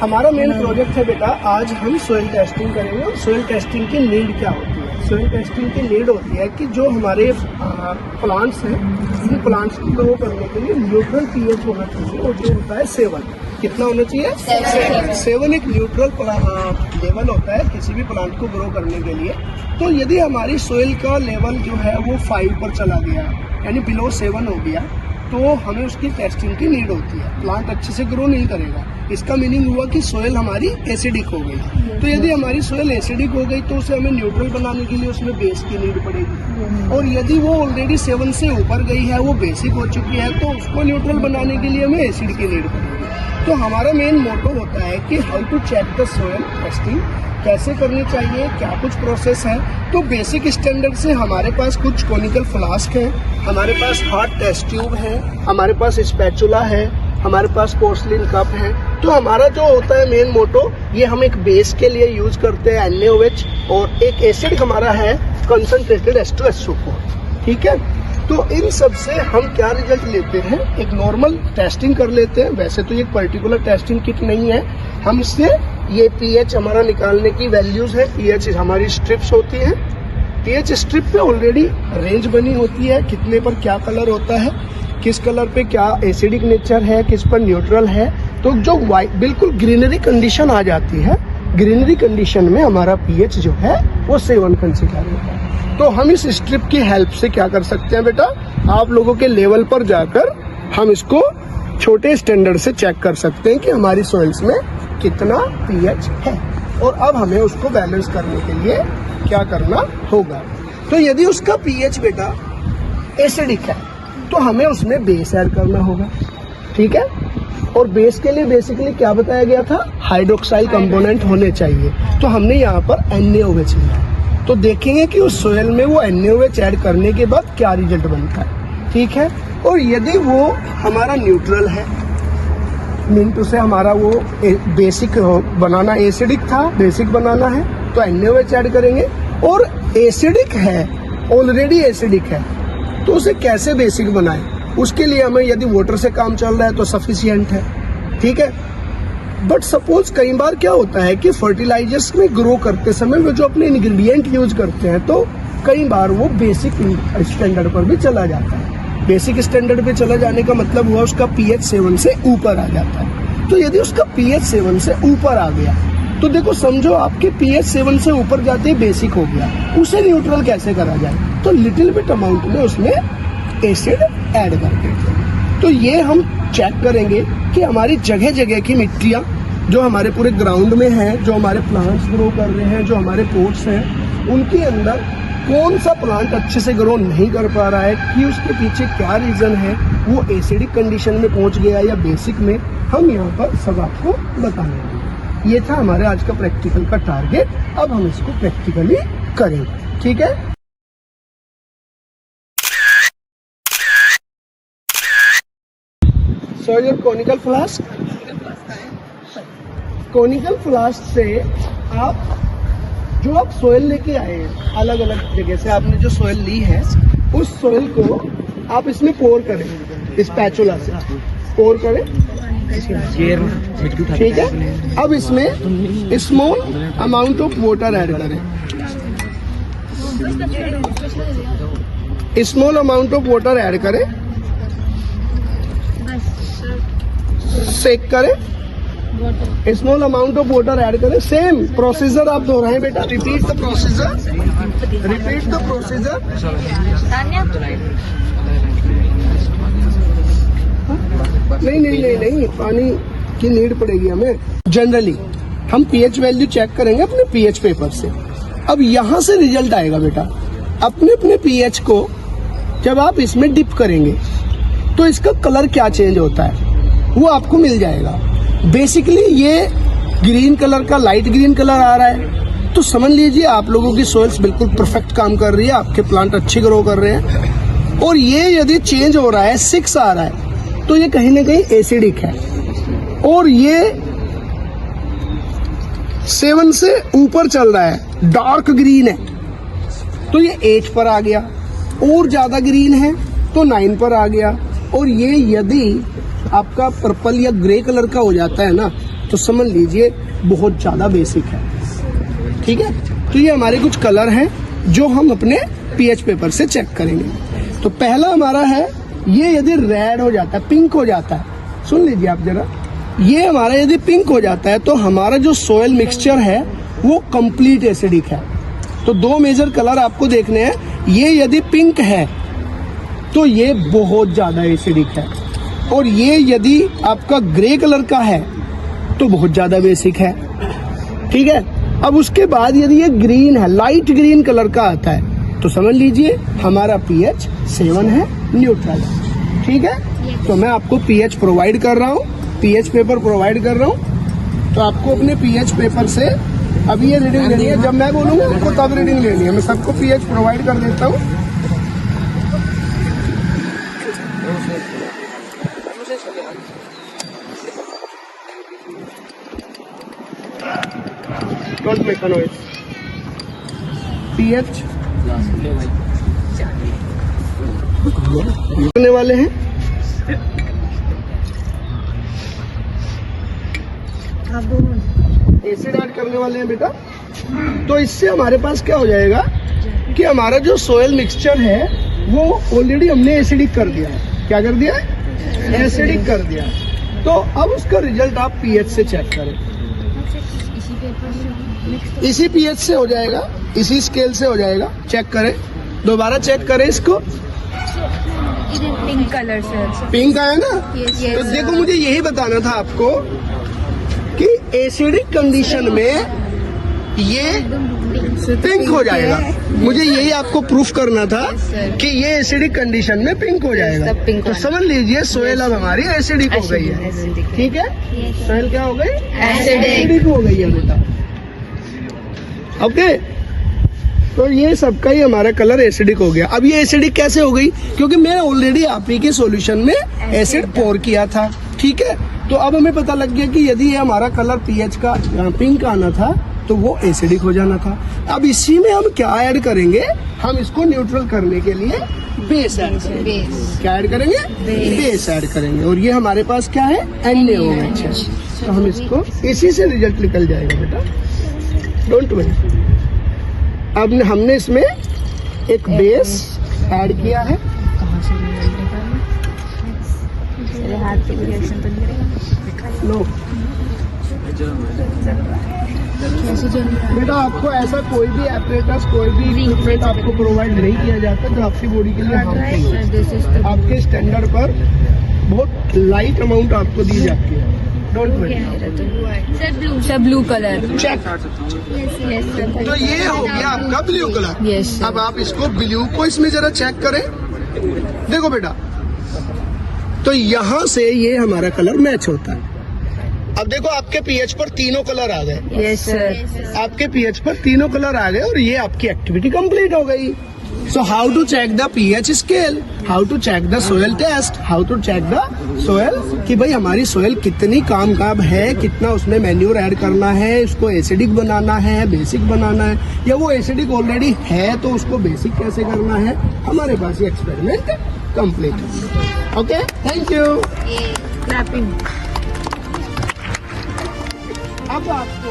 हमारा main project है बेटा, आज हम सोइल टेस्टिंग करेंगे। और सोइल टेस्टिंग की नीड क्या होती है? सोइल टेस्टिंग की नीड होती है कि जो हमारे प्लांट्स हैं, इन प्लांट्स को ग्रो करने के लिए न्यूट्रल पीएच होना चाहिए, और जो होता है 7। कितना होना चाहिए? 7 एक न्यूट्रल लेवल होता है किसी भी प्लांट को ग्रो करने के लिए। तो यदि हमारी सोइल का लेवल जो है वो 5 पर चला गया, यानी बिलो 7 हो गया, तो हमें उसकी टेस्टिंग की नीड होती है। प्लांट अच्छे से ग्रो नहीं करेगा। इसका मीनिंग हुआ कि सोयल हमारी एसिडिक हो गई। तो यदि हमारी सोयल एसिडिक हो गई तो उसे हमें न्यूट्रल बनाने के लिए उसमें बेस की नीड पड़ेगी। और यदि वो ऑलरेडी 7 से ऊपर गई है, वो बेसिक हो चुकी है, तो उसको न्यूट्रल बनाने के लिए हमें एसिड की नीड पड़ेगी। तो हमारा मेन मोटो होता है कि how to check the soil testing, कैसे करनी चाहिए, क्या कुछ प्रोसेस है। तो बेसिक स्टैंडर्ड से हमारे पास कुछ कॉनिकल फ्लास्क है, हमारे पास हॉट टेस्ट ट्यूब है, हमारे पास स्पैचुला है, हमारे पास पोर्सलिन कप है। तो हमारा जो होता है मेन मोटो, ये हम एक बेस के लिए यूज करते हैं NaOH, और एक एसिड हमारा है कंसंट्रेटेड H2SO4। ठीक है, तो इन सब से हम क्या रिजल्ट लेते हैं? एक नॉर्मल टेस्टिंग कर लेते हैं। वैसे तो ये पर्टिकुलर टेस्टिंग किट नहीं है, हम इससे ये पीएच हमारा निकालने की वैल्यूज है। पीएच हमारी स्ट्रिप्स होती है। पीएच स्ट्रिप पे ऑलरेडी रेंज बनी होती है, कितने पर क्या कलर होता है, किस कलर पे क्या एसिडिक नेचर है, किस पर न्यूट्रल है। तो जो बिल्कुल ग्रीनरी कंडीशन आ जाती है, ग्रीनरी कंडीशन में हमारा पीएच जो है वो 7 कंसिडर होता है। तो हम इस स्ट्रिप की हेल्प से क्या कर सकते हैं बेटा, आप लोगों के लेवल पर जाकर हम इसको छोटे स्टैंडर्ड से चेक कर सकते हैं कि हमारी सॉइल्स में कितना पीएच है, और अब हमें उसको बैलेंस करने के लिए क्या करना होगा। तो यदि उसका पीएच बेटा एसिडिक है तो हमें उसमें बेस ऐड करना होगा। ठीक है, और बेस के लिए बेसिकली क्या बताया गया था? हाइड्रोक्साइल कंपोनेंट होने चाहिए। तो हमने यहाँ पर NaOH लिया। तो देखेंगे कि उस सोयल में वो NaOH ऐड करने के बाद क्या रिजल्ट बनता है। ठीक है, और यदि वो हमारा न्यूट्रल है, मिनटू से हमारा वो बेसिक बनाना एसिडिक था, बेसिक बनाना है तो NaOH ऐड करेंगे। और एसिडिक है, ऑलरेडी एसिडिक है, तो उसे कैसे बेसिक बनाएं? उसके लिए हमें यदि वाटर से काम चल रहा है तो सफिशिएंट है। ठीक है, बट सपोज कई बार क्या होता है कि फर्टिलाइजर्स में ग्रो करते समय वो जो अपने इंग्रेडिएंट यूज करते हैं, तो कई बार वो बेसिक स्टैंडर्ड पर भी चला जाता है। बेसिक स्टैंडर्ड पे चला जाने का मतलब हुआ उसका पीएच 7 से ऊपर आ जाता है। तो यदि उसका पीएच 7 से ऊपर आ गया तो देखो, समझो आपके पीएच 7 से ऊपर जाते ही बेसिक हो गया, उसे न्यूट्रल कैसे करा जाए? तो लिटिल बिट अमाउंट में उसमें एसिड ऐड कर देते। तो ये हम चेक करेंगे कि हमारी जगह जगह की मिट्टियाँ जो हमारे पूरे ग्राउंड में हैं, जो हमारे प्लांट्स ग्रो कर रहे हैं, जो हमारे पोट्स हैं, उनके अंदर कौन सा प्लांट अच्छे से ग्रो नहीं कर पा रहा है, कि उसके पीछे क्या रीजन है, वो एसिडिक कंडीशन में पहुंच गया या बेसिक में, हम यहाँ पर सब आपको बताएंगे। ये था हमारे आज का प्रैक्टिकल का टारगेट। अब हम इसको प्रैक्टिकली करेंगे। ठीक है, so your conical flask, conical flask से आप जो आप सोयल लेके आए हैं, अलग अलग जगह से आपने जो सोयल ली है, उस सोयल को आप इसमें पोर करें, स्पैचुला से पोर करें। ठीक है, अब इसमें small amount of water add करें, small amount of water add करें, सेक करें, small amount of water add करें। सेम प्रोसीजर आप दोहराएं बेटा, repeat the procedure, repeat the procedure. नहीं, पानी की नीड पड़ेगी हमें। जनरली हम पीएच वैल्यू चेक करेंगे अपने पीएच पेपर से। अब यहाँ से रिजल्ट आएगा बेटा, अपने अपने पीएच को जब आप इसमें डिप करेंगे तो इसका कलर क्या चेंज होता है वो आपको मिल जाएगा। बेसिकली ये ग्रीन कलर का लाइट ग्रीन कलर आ रहा है, तो समझ लीजिए आप लोगों की सोइल्स बिल्कुल परफेक्ट काम कर रही है, आपके प्लांट अच्छे ग्रो कर रहे हैं। और ये यदि चेंज हो रहा है, 6 आ रहा है, तो ये कहीं ना कहीं एसिडिक है। और ये 7 से ऊपर चल रहा है, डार्क ग्रीन है, तो ये 8 पर आ गया। और ज्यादा ग्रीन है तो 9 पर आ गया। और ये यदि आपका पर्पल या ग्रे कलर का हो जाता है ना, तो समझ लीजिए बहुत ज़्यादा बेसिक है। ठीक है, तो ये हमारे कुछ कलर हैं जो हम अपने पीएच पेपर से चेक करेंगे। तो पहला हमारा है, ये यदि रेड हो जाता है, पिंक हो जाता है, सुन लीजिए आप जरा, ये हमारा यदि पिंक हो जाता है तो हमारा जो सोयल मिक्सचर है वो कंप्लीट एसिडिक है। तो दो मेजर कलर आपको देखने हैं, ये यदि पिंक है तो ये बहुत ज़्यादा एसिडिक है, और ये यदि आपका ग्रे कलर का है तो बहुत ज़्यादा बेसिक है। ठीक है, अब उसके बाद यदि ये ग्रीन है, लाइट ग्रीन कलर का आता है, तो समझ लीजिए हमारा पीएच 7 है, न्यूट्रल है। ठीक है, तो मैं आपको पीएच प्रोवाइड कर रहा हूँ, पीएच पेपर प्रोवाइड कर रहा हूँ। तो आपको अपने पीएच पेपर से अभी ये रीडिंग लेनी है, जब मैं बोलूँगा आपको तब रीडिंग लेनी है। मैं सबको पीएच प्रोवाइड कर देता हूँ। Don't make a noise. pH करने वाले हैं। एसिड ऐड करने वाले हैं बेटा। तो इससे हमारे पास क्या हो जाएगा कि हमारा जो सोयल मिक्सचर है वो ऑलरेडी हमने एसिडिक कर दिया है। क्या कर दिया है? एसिडिक कर दिया है। तो अब उसका रिजल्ट आप पीएच से चेक करें। इसी पीएच से हो जाएगा, इसी स्केल से हो जाएगा। चेक करें, दोबारा चेक करें इसको। पिंक कलर से पिंक आया ना? yes, तो देखो मुझे यही बताना था आपको कि एसिडिक कंडीशन में ये पिंक हो जाएगा। मुझे यही आपको प्रूफ करना था कि ये एसिडिक कंडीशन में पिंक हो जाएगा। तो समझ लीजिए सोयल अब हमारी एसिडिक हो गई है। ठीक है, सोयल क्या हो गई? एसिडिक हो गई है बेटा। ओके, तो ये सबका ही हमारा कलर एसिडिक हो गया। अब ये एसिडिक कैसे हो गई? क्योंकि मैंने ऑलरेडी आप ही के सॉल्यूशन में एसिड पोर किया था। ठीक है, तो अब हमें पता लग गया कि यदि ये हमारा कलर पीएच का पिंक आना था तो वो एसिडिक हो जाना था। अब इसी में हम क्या ऐड करेंगे? हम इसको न्यूट्रल करने के लिए बेस ऐड करेंगे। क्या ऐड करेंगे? बेस ऐड करेंगे। और ये हमारे पास क्या है? NaOH। तो हम इसको इसी से रिजल्ट निकल जाएगा बेटा, डोंट वरी। अब हमने इसमें एक बेस ऐड किया है। नो बेटा, आपको ऐसा कोई भी एपरेटस, कोई भी इक्विपमेंट आपको प्रोवाइड नहीं किया जाता जो आपकी बॉडी के लिए हार्मफुल हो। आपके स्टैंडर्ड पर बहुत लाइट अमाउंट आपको दी जाती है। Don't worry. Sir blue colour check. तो ये हो गया आपका ब्लू कलर। यस। अब आप इसको ब्लू को इसमें जरा चेक करें। देखो बेटा, तो यहाँ से ये हमारा कलर मैच होता है। अब देखो आपके पीएच पर तीनों कलर आ गए। Yes sir. आपके पीएच पर तीनों कलर आ गए और ये आपकी एक्टिविटी कंप्लीट हो गई। So how to check the pH scale, how to check the soil test, how to check the soil कि भाई हमारी सोयल कितनी कामयाब है, कितना उसमें मैन्योर ऐड करना है, उसको एसिडिक बनाना है, बेसिक बनाना है, या वो एसिडिक ऑलरेडी है तो उसको बेसिक कैसे करना है। हमारे पास ये एक्सपेरिमेंट कंप्लीट है। Okay, thank you. क्लैपिंग। अब आपको